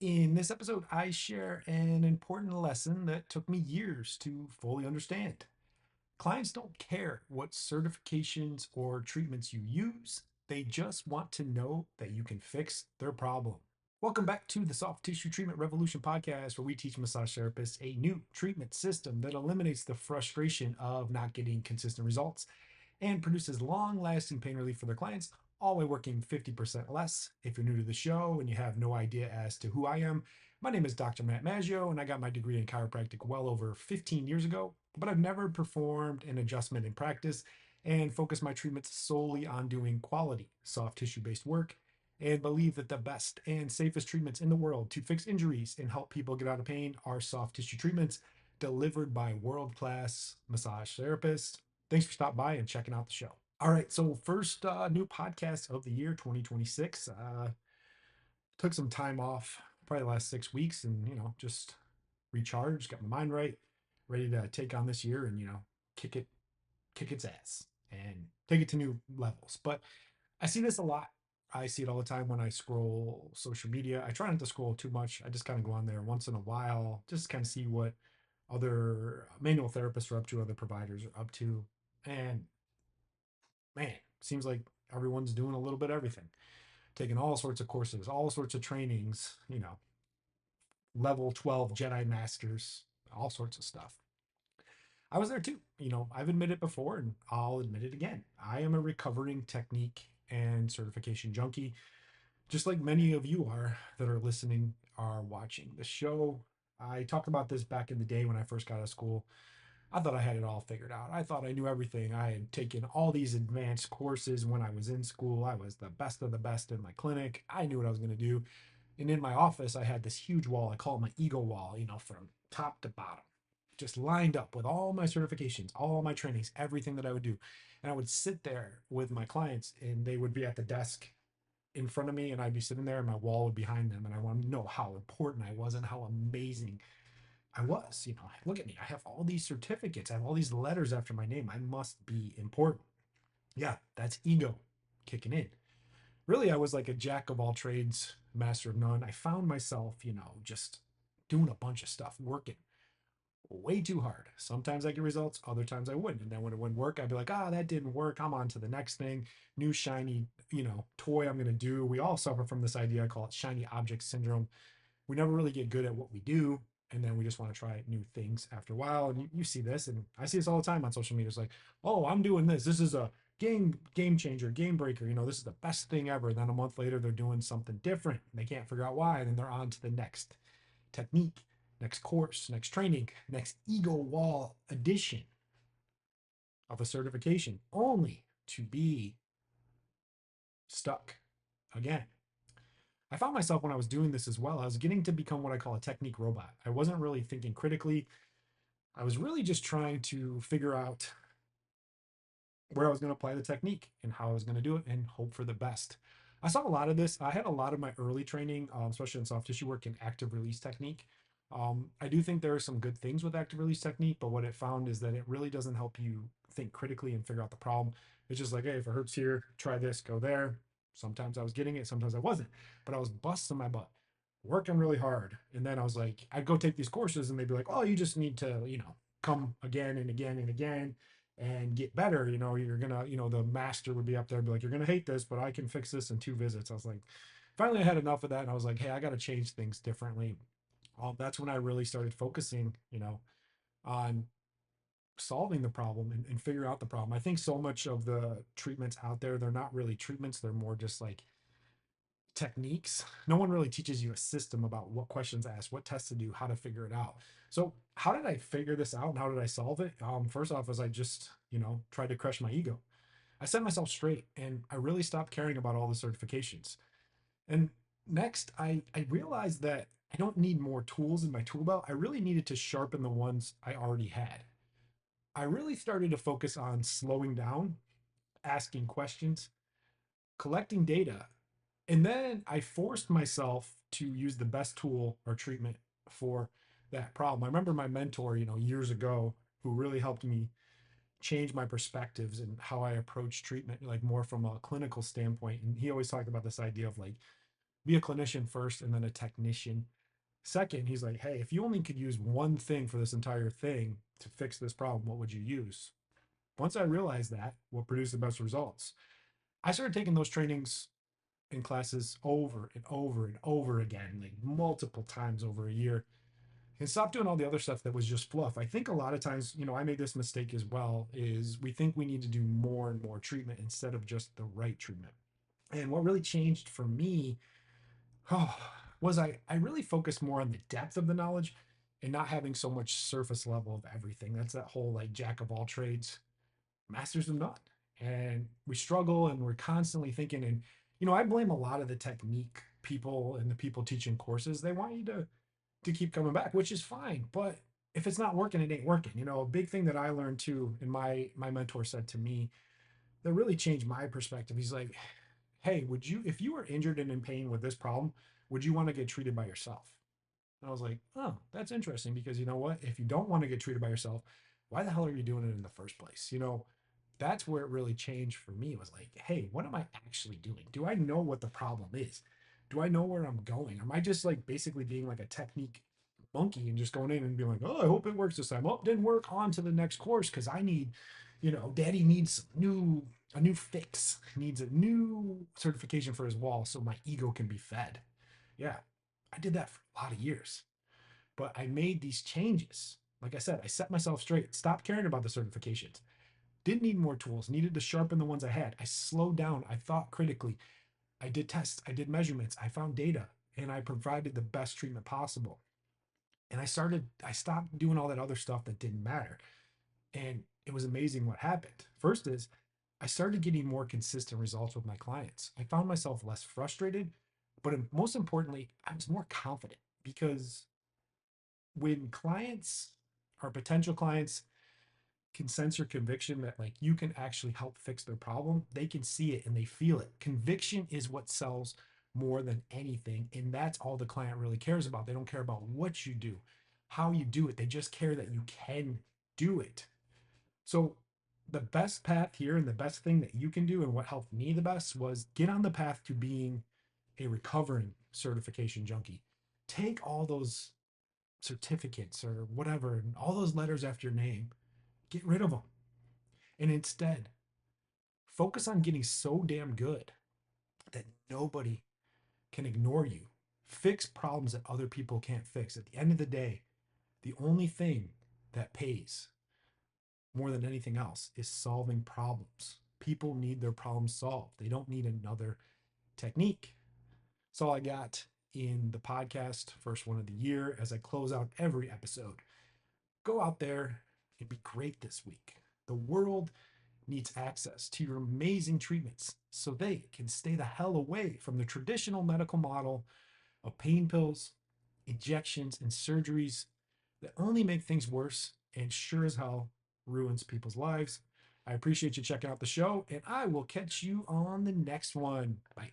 In this episode, I share an important lesson that took me years to fully understand. Clients don't care what certifications or treatments you use, they just want to know that you can fix their problem. Welcome back to the Soft Tissue Treatment Revolution podcast, where we teach massage therapists a new treatment system that eliminates the frustration of not getting consistent results and produces long lasting pain relief for their clients, all while working 50% less. If you're new to the show and you have no idea as to who I am, my name is Dr. Matt Maggio, and I got my degree in chiropractic well over 15 years ago, but I've never performed an adjustment in practice and focused my treatments solely on doing quality soft tissue based work and believe that the best and safest treatments in the world to fix injuries and help people get out of pain are soft tissue treatments delivered by world class massage therapists. Thanks for stopping by and checking out the show. All right, so first new podcast of the year 2026. Took some time off, probably the last 6 weeks, and just recharged, got my mind right, ready to take on this year and kick it, kick its ass, and take it to new levels. But I see this a lot. I see it all the time when I scroll social media. I try not to scroll too much. I just kind of go on there once in a while, just kind of see what other manual therapists are up to, other providers are up to, and man, seems like everyone's doing a little bit of everything, taking all sorts of courses, all sorts of trainings, level 12 Jedi Masters, all sorts of stuff. I was there too. I've admitted before and I'll admit it again. I am a recovering technique and certification junkie, just like many of you are that are listening, are watching the show. I talked about this back in the day when I first got out of school. I thought I had it all figured out. I thought I knew everything. I had taken all these advanced courses when I was in school. I was the best of the best in my clinic. I knew what I was going to do. And in my office, I had this huge wall. I call it my ego wall, from top to bottom, just lined up with all my certifications, all my trainings, everything that I would do. And I would sit there with my clients, and they would be at the desk in front of me, and I'd be sitting there, and my wall would be behind them. And I want to know how important I was and how amazing I was. Look at me. I have all these certificates. I have all these letters after my name. I must be important. Yeah, that's ego kicking in. Really, I was like a jack of all trades, master of none. I found myself, just doing a bunch of stuff, working way too hard. Sometimes I get results, other times I wouldn't. And then when it wouldn't work, I'd be like, that didn't work. I'm on to the next thing, new shiny, toy I'm going to do. We all suffer from this idea. I call it shiny object syndrome. We never really get good at what we do, and then we just want to try new things after a while. And you see this, and I see this all the time on social media. It's like, oh, I'm doing this is a game changer, game breaker, this is the best thing ever. And then a month later they're doing something different and they can't figure out why, and then they're on to the next technique, next course, next training, next ego wall edition of a certification, only to be stuck again. I found myself when I was doing this as well, I was getting to become what I call a technique robot. I wasn't really thinking critically. I was really just trying to figure out where I was going to apply the technique and how I was going to do it and hope for the best. I saw a lot of this. I had a lot of my early training, especially in soft tissue work, in active release technique. I do think there are some good things with active release technique, but what it found is that it really doesn't help you think critically and figure out the problem. It's just like, hey, if it hurts here, try this, go there. Sometimes I was getting it, sometimes I wasn't, but I was busting my butt, working really hard. And then I was like, I'd go take these courses and they'd be like, oh, you just need to, come again and again and again and get better. You're gonna, the master would be up there and be like, you're gonna hate this, but I can fix this in 2 visits. I was like, finally I had enough of that. And I was like, hey, I got to change things differently. That's when I really started focusing, on solving the problem and figure out the problem. I think so much of the treatments out there, they're not really treatments. They're more just like techniques. No one really teaches you a system about what questions to ask, what tests to do, how to figure it out. So how did I figure this out and how did I solve it? First off, was I just, tried to crush my ego. I set myself straight and I really stopped caring about all the certifications. And next, I realized that I don't need more tools in my tool belt. I really needed to sharpen the ones I already had. I really started to focus on slowing down, asking questions, collecting data, and then I forced myself to use the best tool or treatment for that problem. I remember my mentor, years ago, who really helped me change my perspectives and how I approach treatment, like more from a clinical standpoint. And he always talked about this idea of like be a clinician first and then a technician second. He's like, hey, if you only could use one thing for this entire thing to fix this problem, what would you use? Once I realized that, what produced the best results, I started taking those trainings in classes over and over and over again, like multiple times over a year, and stop doing all the other stuff that was just fluff. I think a lot of times, I made this mistake as well, is we think we need to do more and more treatment instead of just the right treatment. And what really changed for me, oh, was I really focused more on the depth of the knowledge and not having so much surface level of everything. That's that whole like jack of all trades, masters of none. And we struggle and we're constantly thinking, and I blame a lot of the technique people and the people teaching courses. They want you to keep coming back, which is fine. But if it's not working, it ain't working. A big thing that I learned too, and my mentor said to me that really changed my perspective. He's like, hey, would you, if you were injured and in pain with this problem, would you want to get treated by yourself? And I was like, oh, that's interesting, because you know what? If you don't want to get treated by yourself, why the hell are you doing it in the first place? That's where it really changed for me. It was like, hey, what am I actually doing? Do I know what the problem is? Do I know where I'm going? Am I just like basically being like a technique monkey and just going in and being like, oh, I hope it works this time. Oh, it didn't work, on to the next course because I need, daddy needs a new fix, needs a new certification for his wall so my ego can be fed. Yeah, I did that for a lot of years, but I made these changes. Like I said, I set myself straight, stopped caring about the certifications, didn't need more tools, needed to sharpen the ones I had. I slowed down, I thought critically, I did tests, I did measurements, I found data, and I provided the best treatment possible. And I stopped doing all that other stuff that didn't matter. And it was amazing what happened. First is I started getting more consistent results with my clients. I found myself less frustrated, but most importantly, I was more confident, because when clients or potential clients can sense your conviction that like you can actually help fix their problem, they can see it and they feel it. Conviction is what sells more than anything. And that's all the client really cares about. They don't care about what you do, how you do it. They just care that you can do it. So the best path here and the best thing that you can do, and what helped me the best, was get on the path to being a recovering certification junkie. Take all those certificates or whatever, and all those letters after your name, get rid of them. And instead, focus on getting so damn good that nobody can ignore you. Fix problems that other people can't fix. At the end of the day, the only thing that pays more than anything else is solving problems. People need their problems solved. They don't need another technique. That's all I got in the podcast, first one of the year, as I close out every episode. Go out there and be great this week. The world needs access to your amazing treatments so they can stay the hell away from the traditional medical model of pain pills, injections, and surgeries that only make things worse and sure as hell ruins people's lives. I appreciate you checking out the show, and I will catch you on the next one. Bye.